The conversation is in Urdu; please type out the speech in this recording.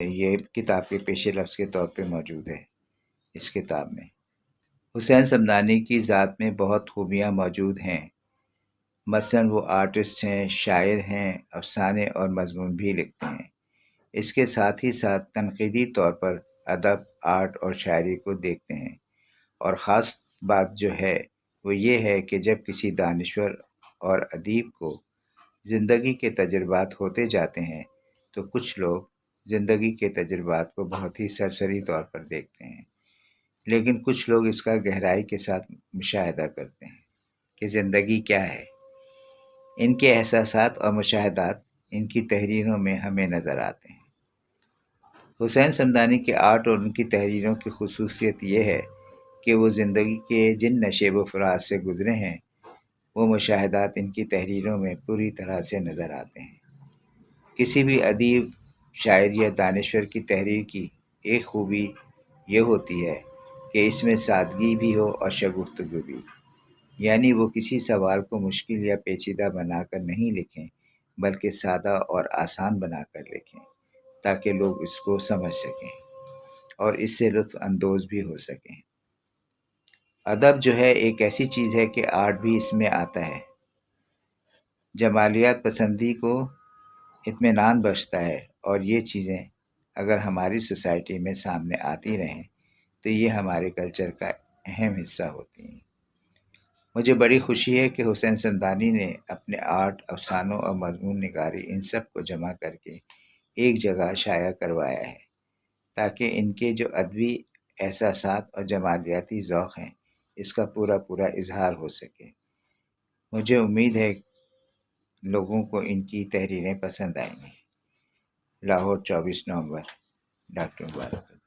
یہ کتاب کے پیش لفظ کے طور پہ موجود ہے۔ اس کتاب میں حسین صمدانی کی ذات میں بہت خوبیاں موجود ہیں، مثلاً وہ آرٹسٹ ہیں، شاعر ہیں، افسانے اور مضمون بھی لکھتے ہیں۔ اس کے ساتھ ہی ساتھ تنقیدی طور پر ادب، آرٹ اور شاعری کو دیکھتے ہیں، اور خاص بات جو ہے وہ یہ ہے کہ جب کسی دانشور اور ادیب کو زندگی کے تجربات ہوتے جاتے ہیں تو کچھ لوگ زندگی کے تجربات کو بہت ہی سرسری طور پر دیکھتے ہیں، لیکن کچھ لوگ اس کا گہرائی کے ساتھ مشاہدہ کرتے ہیں کہ زندگی کیا ہے۔ ان کے احساسات اور مشاہدات ان کی تحریروں میں ہمیں نظر آتے ہیں۔ حسین صمدانی کے آرٹ اور ان کی تحریروں کی خصوصیت یہ ہے کہ وہ زندگی کے جن نشیب و فراز سے گزرے ہیں وہ مشاہدات ان کی تحریروں میں پوری طرح سے نظر آتے ہیں۔ کسی بھی ادیب، شاعر یا دانشور کی تحریر کی ایک خوبی یہ ہوتی ہے کہ اس میں سادگی بھی ہو اور شگفتگو بھی، یعنی وہ کسی سوال کو مشکل یا پیچیدہ بنا کر نہیں لکھیں بلکہ سادہ اور آسان بنا کر لکھیں تاکہ لوگ اس کو سمجھ سکیں اور اس سے لطف اندوز بھی ہو سکیں۔ ادب جو ہے ایک ایسی چیز ہے کہ آرٹ بھی اس میں آتا ہے۔ جمالیات پسندی کو اطمینان بخشتا ہے، اور یہ چیزیں اگر ہماری سوسائٹی میں سامنے آتی رہیں تو یہ ہمارے کلچر کا اہم حصہ ہوتی ہیں۔ مجھے بڑی خوشی ہے کہ حسین صمدانی نے اپنے آرٹ، افسانوں اور مضمون نگاری ان سب کو جمع کر کے ایک جگہ شائع کروایا ہے تاکہ ان کے جو ادبی احساسات اور جمالیاتی ذوق ہیں اس کا پورا اظہار ہو سکے۔ مجھے امید ہے لوگوں کو ان کی تحریریں پسند آئیں گی۔ لاہور، 24 نومبر، ڈاکٹر مبارک۔